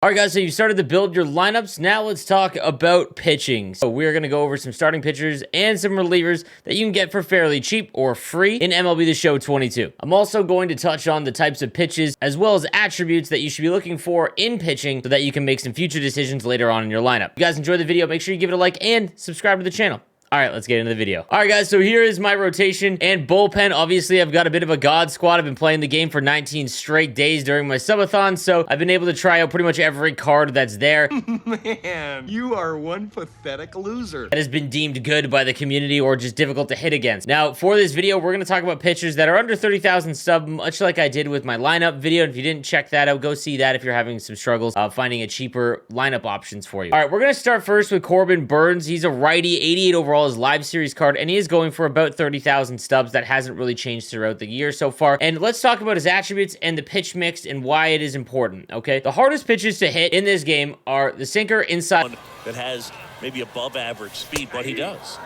Alright guys, so you started to build your lineups. Now let's talk about pitching. So we're going to go over some starting pitchers and some relievers that you can get for fairly cheap or free in MLB the Show 22. I'm also going to touch on the types of pitches as well as attributes that you should be looking for in pitching so that you can make some future decisions later on in your lineup. If you guys enjoyed the video, make sure you give it a like and subscribe to the channel. Alright, let's get into the video. Alright guys, so here is my rotation and bullpen. Obviously, I've got a bit of a god squad. I've been playing the game for 19 straight days during my subathon, so I've been able to try out pretty much every card that's there. Man, you are one pathetic loser. That has been deemed good by the community or just difficult to hit against. Now, for this video, we're going to talk about pitchers that are under 30,000 sub, much like I did with my lineup video. If you didn't check that out, go see that if you're having some struggles finding a cheaper lineup options for you. Alright, we're going to start first with Corbin Burnes. He's a righty, 88 overall. His live series card, and he is going for about 30,000 stubs. That hasn't really changed throughout the year so far. And let's talk about his attributes and the pitch mix and why it is important, okay? The hardest pitches to hit in this game are the sinker inside that has maybe above average speed, but he does.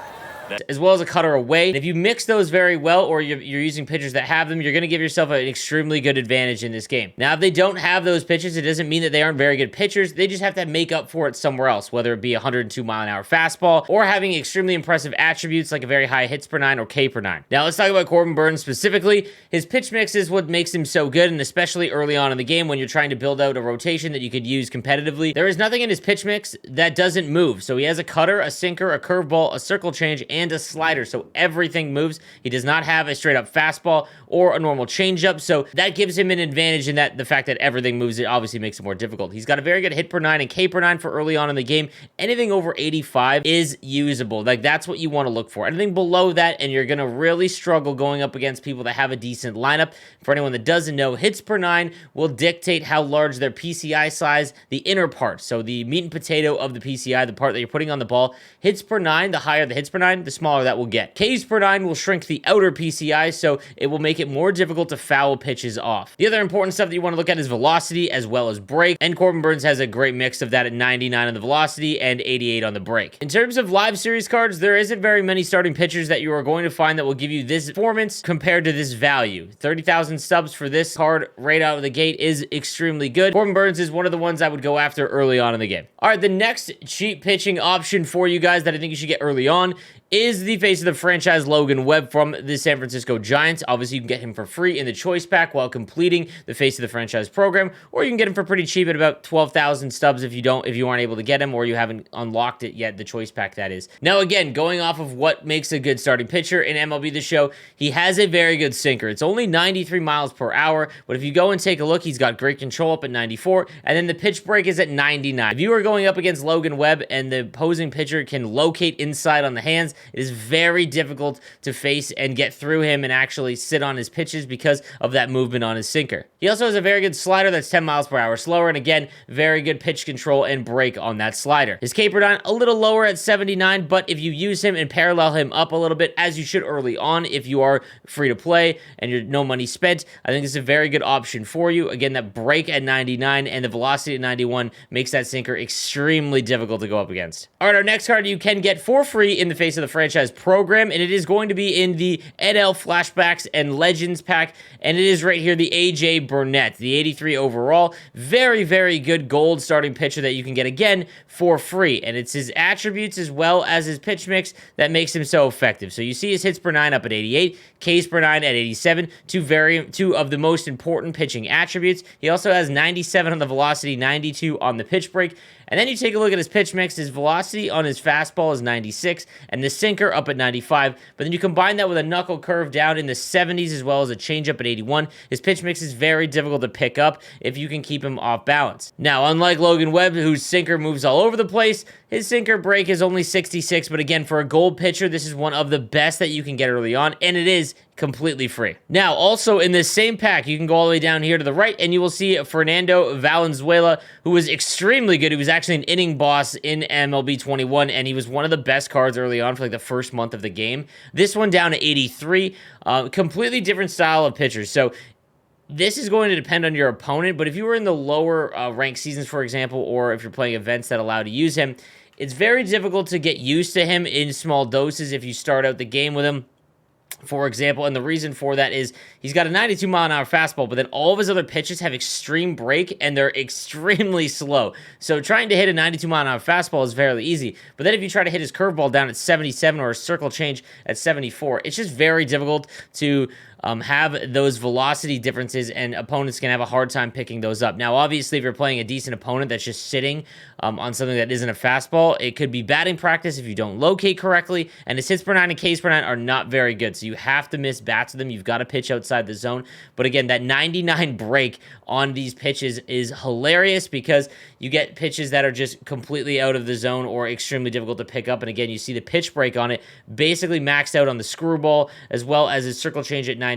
As well as a cutter away. And if you mix those very well, or you're using pitchers that have them, you're going to give yourself an extremely good advantage in this game. Now, if they don't have those pitches, it doesn't mean that they aren't very good pitchers. They just have to make up for it somewhere else, whether it be a 102-mile-an-hour fastball or having extremely impressive attributes like a very high hits per nine or K per nine. Now, let's talk about Corbin Burnes specifically. His pitch mix is what makes him so good, and especially early on in the game when you're trying to build out a rotation that you could use competitively. There is nothing in his pitch mix that doesn't move. So he has a cutter, a sinker, a curveball, a circle change, and a slider. So everything moves. He does not have a straight up fastball or a normal changeup. So that gives him an advantage in that the fact that everything moves, it obviously makes it more difficult. He's got a very good hit per nine and K per nine for early on in the game. Anything over 85 is usable. Like, that's what you want to look for. Anything below that, and you're going to really struggle going up against people that have a decent lineup. For anyone that doesn't know, hits per nine will dictate how large their PCI size, the inner part. So the meat and potato of the PCI, the part that you're putting on the ball, hits per nine, the higher the hits per nine, the smaller that will get. Ks per nine will shrink the outer PCI, so it will make it more difficult to foul pitches off. The other important stuff that you want to look at is velocity as well as break, and Corbin Burnes has a great mix of that at 99 on the velocity and 88 on the break. In terms of live series cards, there isn't very many starting pitchers that you are going to find that will give you this performance compared to this value. 30,000 stubs for this card right out of the gate is extremely good. Corbin Burnes is one of the ones I would go after early on in the game. All right, the next cheap pitching option for you guys that I think you should get early on is the face of the franchise, Logan Webb from the San Francisco Giants. Obviously, you can get him for free in the choice pack while completing the face of the franchise program, or you can get him for pretty cheap at about 12,000 stubs if you aren't able to get him or you haven't unlocked it yet, the choice pack that is. Now, again, going off of what makes a good starting pitcher in MLB The Show, he has a very good sinker. It's only 93 miles per hour, but if you go and take a look, he's got great control up at 94, and then the pitch break is at 99. If you are going up against Logan Webb and the opposing pitcher can locate inside on the hands, it is very difficult to face and get through him and actually sit on his pitches because of that movement on his sinker. He also has a very good slider that's 10 miles per hour slower, and again, very good pitch control and break on that slider. His K per nine a little lower at 79, but if you use him and parallel him up a little bit, as you should early on if you are free to play and you're no money spent, I think it's a very good option for you. Again, that break at 99 and the velocity at 91 makes that sinker extremely difficult to go up against. All right, our next card you can get for free in the face of the franchise program, and it is going to be in the NL Flashbacks and Legends pack, and it is right here, the AJ Burnett, the 83 overall. Very, very good gold starting pitcher that you can get, again, for free, and it's his attributes as well as his pitch mix that makes him so effective. So you see his hits per nine up at 88, Ks per nine at 87, two of the most important pitching attributes. He also has 97 on the velocity, 92 on the pitch break, and then you take a look at his pitch mix. His velocity on his fastball is 96, and the sinker up at 95. But then you combine that with a knuckle curve down in the 70s as well as a changeup at 81. His pitch mix is very difficult to pick up if you can keep him off balance. Now, unlike Logan Webb, whose sinker moves all over the place, his sinker break is only 66. But again, for a gold pitcher, this is one of the best that you can get early on, and it is completely free. Now, also in this same pack, you can go all the way down here to the right, and you will see Fernando Valenzuela, who was extremely good. He was actually an inning boss in MLB 21, and he was one of the best cards early on for like the first month of the game. This one down to 83, completely different style of pitchers. So this is going to depend on your opponent, but if you were in the lower ranked seasons, for example, or if you're playing events that allow to use him, it's very difficult to get used to him in small doses if you start out the game with him. for example, and the reason for that is he's got a 92-mile-an-hour fastball, but then all of his other pitches have extreme break, and they're extremely slow. So trying to hit a 92-mile-an-hour fastball is fairly easy, but then if you try to hit his curveball down at 77 or a circle change at 74, it's just very difficult to have those velocity differences, and opponents can have a hard time picking those up. Now, obviously, if you're playing a decent opponent that's just sitting on something that isn't a fastball, it could be batting practice if you don't locate correctly, and his hits per nine and Ks per nine are not very good, so you have to miss bats with them. You've got to pitch outside the zone. But again, that 99 break on these pitches is hilarious because you get pitches that are just completely out of the zone or extremely difficult to pick up. And again, you see the pitch break on it basically maxed out on the screwball as well as his circle change at 92.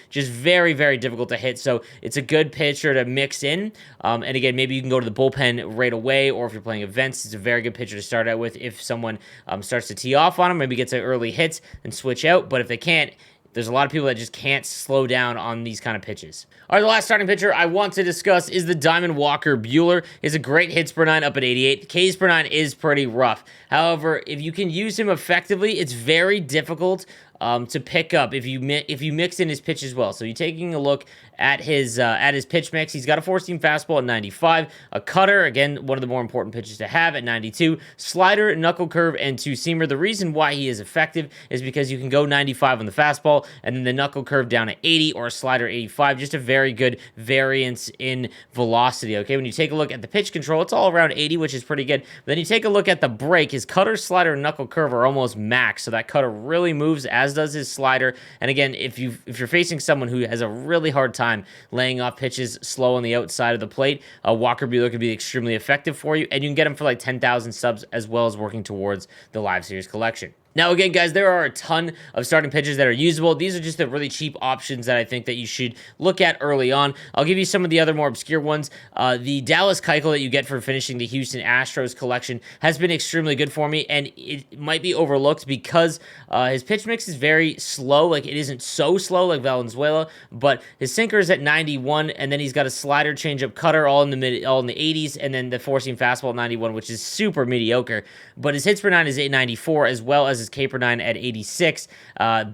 Just very, very difficult to hit. So it's a good pitcher to mix in. And again, maybe you can go to the bullpen right away, or if you're playing events, it's a very good pitcher to start out with. If someone starts to tee off on him, maybe gets an early hit and switch out. But if they can't, there's a lot of people that just can't slow down on these kind of pitches. All right, the last starting pitcher I want to discuss is the Diamond Walker Buehler. He has a great hits per nine up at 88. Ks per nine is pretty rough. However, if you can use him effectively, it's very difficult to pick up if you mix in his pitch as well. So you're taking a look at his pitch mix. He's got a four-seam fastball at 95, a cutter, again, one of the more important pitches to have at 92, slider, knuckle curve, and two-seamer. The reason why he is effective is because you can go 95 on the fastball, and then the knuckle curve down at 80 or a slider 85. Just a very good variance in velocity, okay? When you take a look at the pitch control, it's all around 80, which is pretty good. But then you take a look at the break, his cutter, slider, and knuckle curve are almost max, so that cutter really moves, as does his slider. And again, if you're facing someone who has a really hard time laying off pitches slow on the outside of the plate, Walker Buehler could be extremely effective for you, and you can get him for like 10,000 subs as well as working towards the live series collection. Now, again, guys, there are a ton of starting pitchers that are usable. These are just the really cheap options that I think that you should look at early on. I'll give you some of the other more obscure ones. The Dallas Keuchel that you get for finishing the Houston Astros collection has been extremely good for me, and it might be overlooked because his pitch mix is very slow. Like, it isn't so slow like Valenzuela, but his sinker is at 91, and then he's got a slider, changeup, cutter all in the 80s, and then the four-seam fastball at 91, which is super mediocre. But his hits per nine is 894, as well as his K per nine at 86.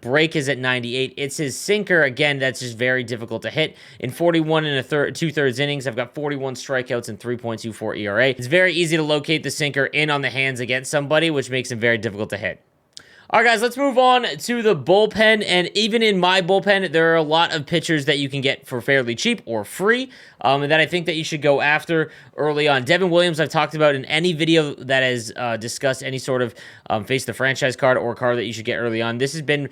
Break is at 98. It's his sinker, again, that's just very difficult to hit. In 41 and two-thirds innings, I've got 41 strikeouts and 3.24 ERA. It's very easy to locate the sinker in on the hands against somebody, which makes him very difficult to hit. All right, guys, let's move on to the bullpen, and even in my bullpen, there are a lot of pitchers that you can get for fairly cheap or free, and that I think that you should go after early on. Devin Williams, I've talked about in any video that has discussed any sort of face the franchise card or card that you should get early on. This has been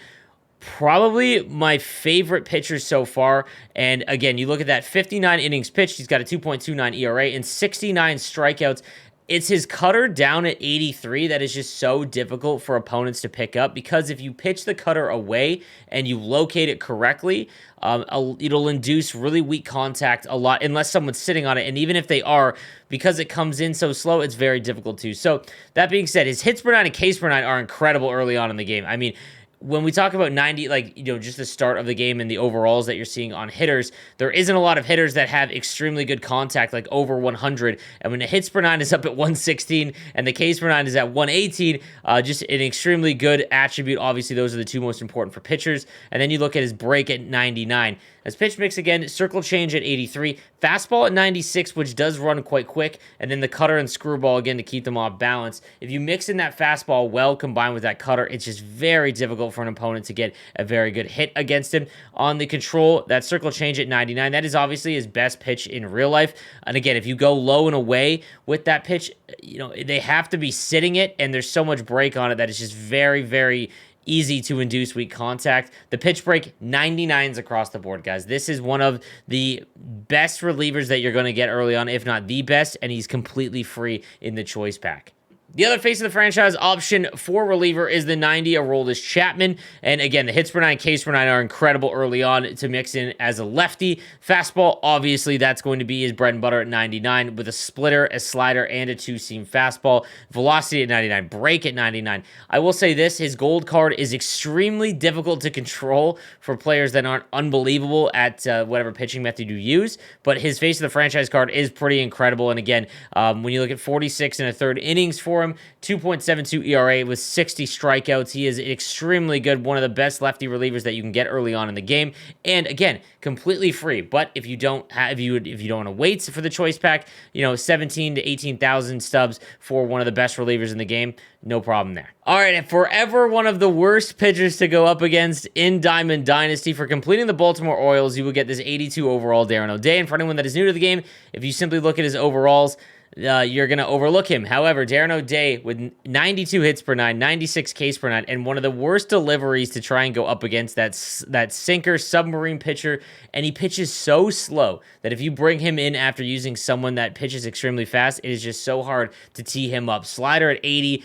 probably my favorite pitcher so far, and again, you look at that 59 innings pitched, he's got a 2.29 ERA and 69 strikeouts. It's his cutter down at 83 that is just so difficult for opponents to pick up, because if you pitch the cutter away and you locate it correctly, it'll induce really weak contact a lot unless someone's sitting on it. And even if they are, because it comes in so slow, it's very difficult to. So that being said, his hits per nine and Ks per nine are incredible early on in the game. I mean, when we talk about 90, like, you know, just the start of the game and the overalls that you're seeing on hitters, there isn't a lot of hitters that have extremely good contact, like over 100. And when the hits per nine is up at 116 and the Ks per nine is at 118, just an extremely good attribute. Obviously, those are the two most important for pitchers. And then you look at his break at 99. His pitch mix, again, circle change at 83, fastball at 96, which does run quite quick, and then the cutter and screwball, again, to keep them off balance. If you mix in that fastball well combined with that cutter, it's just very difficult for an opponent to get a very good hit against him. On the control, that circle change at 99, that is obviously his best pitch in real life. And again, if you go low and away with that pitch, you know, they have to be sitting it, and there's so much break on it that it's just very, very easy to induce weak contact. The pitch break, 99s across the board, guys. This is one of the best relievers that you're going to get early on, if not the best, and he's completely free in the choice pack. The other face of the franchise option for reliever is the 90 Aroldis Chapman. And again, the hits per nine, Ks per nine are incredible early on to mix in as a lefty. Fastball, obviously, that's going to be his bread and butter at 99 with a splitter, a slider, and a two-seam fastball. Velocity at 99, break at 99. I will say this, his gold card is extremely difficult to control for players that aren't unbelievable at whatever pitching method you use, but his face of the franchise card is pretty incredible. And again, when you look at 46 and a third innings for for him. 2.72 ERA with 60 strikeouts. He is extremely good, one of the best lefty relievers that you can get early on in the game. And again, completely free. But if you don't have, if you don't want to wait for the choice pack, 17 to 18,000 stubs for one of the best relievers in the game, no problem there. All right, and forever one of the worst pitchers to go up against in Diamond Dynasty. For completing the Baltimore Orioles, you will get this 82 overall Darren O'Day. And for anyone that is new to the game, if you simply look at his overalls, you're going to overlook him. However, Darren O'Day with 92 hits per nine, 96 Ks per nine, and one of the worst deliveries to try and go up against that sinker submarine pitcher, and he pitches so slow that if you bring him in after using someone that pitches extremely fast, it is just so hard to tee him up. Slider at 80,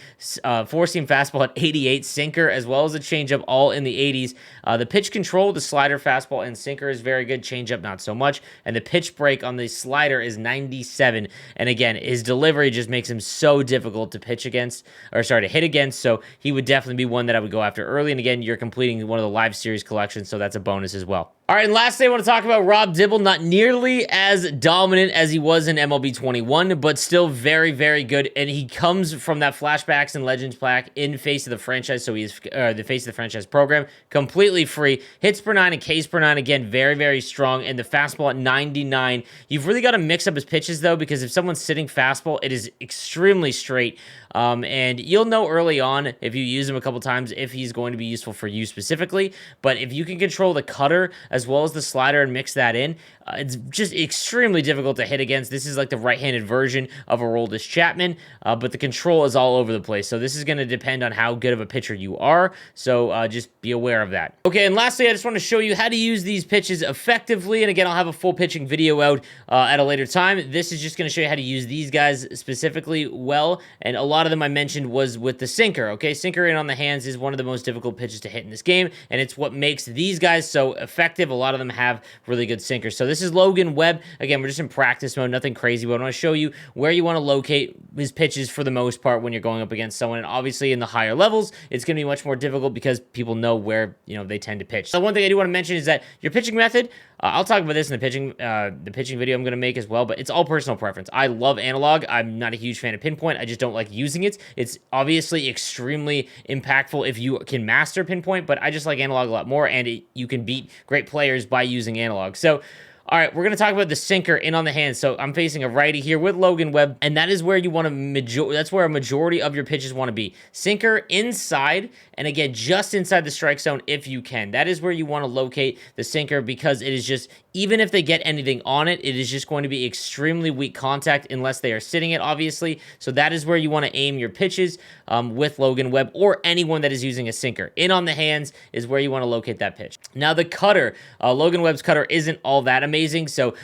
four-seam fastball at 88, sinker as well as a changeup all in the 80s. The pitch control, the slider, fastball, and sinker is very good. Changeup, not so much. And the pitch break on the slider is 97. And again, his delivery just makes him so difficult to pitch against, to hit against. So he would definitely be one that I would go after early. And again, you're completing one of the live series collections, so that's a bonus as well. All right, and lastly, I want to talk about Rob Dibble. Not nearly as dominant as he was in MLB 21, but still very, very good. And he comes from that Flashbacks and Legends plaque in face of the franchise, so he is the face of the franchise program, completely free. Hits per nine and Ks per nine, again, very, very strong. And the fastball at 99. You've really got to mix up his pitches, though, because if someone's sitting fastball, it is extremely straight. And you'll know early on if you use him a couple times if he's going to be useful for you specifically. But if you can control the cutter as well as the slider and mix that in, it's just extremely difficult to hit against. This is like the right-handed version of Aroldis Chapman, but the control is all over the place. So this is going to depend on how good of a pitcher you are. So just be aware of that. Okay, and lastly, I just want to show you how to use these pitches effectively. And again, I'll have a full pitching video out at a later time. This is just going to show you how to use these guys specifically well. And a lot of them I mentioned was with the sinker. Okay, sinker in on the hands is one of the most difficult pitches to hit in this game, and it's what makes these guys so effective. A lot of them have really good sinkers. So this is Logan Webb. Again, we're just in practice mode, nothing crazy, but I want to show you where you want to locate his pitches for the most part when you're going up against someone. And obviously in the higher levels, it's going to be much more difficult because people know where they tend to pitch. So one thing I do want to mention is that your pitching method, I'll talk about this in the pitching video I'm going to make as well, but it's all personal preference. I love analog. I'm not a huge fan of pinpoint. I just don't like using it. It's obviously extremely impactful if you can master pinpoint, but I just like analog a lot more, and you can beat great players by using analog. So all right, we're going to talk about the sinker in on the hand. So I'm facing a righty here with Logan Webb, and that is where you want to that's where a majority of your pitches want to be. Sinker inside, and again, just inside the strike zone if you can. That is where you want to locate the sinker, because it is just, even if they get anything on it, it is just going to be extremely weak contact unless they are sitting it, obviously. So that is where you want to aim your pitches with Logan Webb or anyone that is using a sinker. In on the hands is where you want to locate that pitch. Now the cutter, Logan Webb's cutter isn't all that amazing, so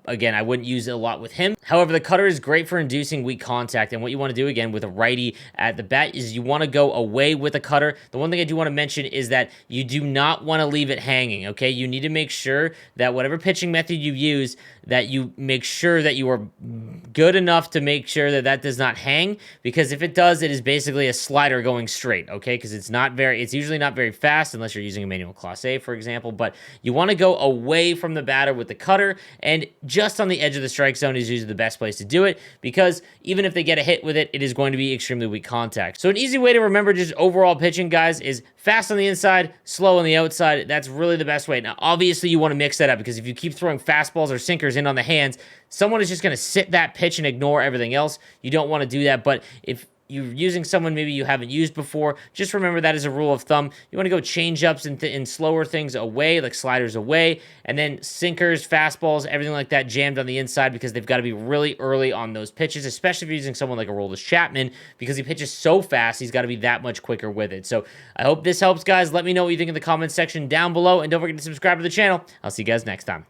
again, I wouldn't use it a lot with him. However, the cutter is great for inducing weak contact, and what you want to do, again, with a righty at the bat is you want to go away with the cutter. The one thing I do want to mention is that you do not want to leave it hanging, okay? You need to make sure that whatever pitching method you use, that you make sure that you are good enough to make sure that that does not hang, because if it does, it is basically a slider going straight, okay? Because it's usually not very fast unless you're using a manual Class A, for example, but you want to go away from the batter with the cutter, and just on the edge of the strike zone is usually the best place to do it, because even if they get a hit with it, it is going to be extremely weak contact. So an easy way to remember just overall pitching, guys, is fast on the inside, slow on the outside. That's really the best way. Now, obviously, you want to mix that up, because if you keep throwing fastballs or sinkers in on the hands, someone is just going to sit that pitch and ignore everything else. You don't want to do that, but if you're using someone maybe you haven't used before, just remember that as a rule of thumb. You want to go change-ups and slower things away, like sliders away, and then sinkers, fastballs, everything like that jammed on the inside, because they've got to be really early on those pitches, especially if you're using someone like Aroldis Chapman, because he pitches so fast, he's got to be that much quicker with it. So I hope this helps, guys. Let me know what you think in the comments section down below, and don't forget to subscribe to the channel. I'll see you guys next time.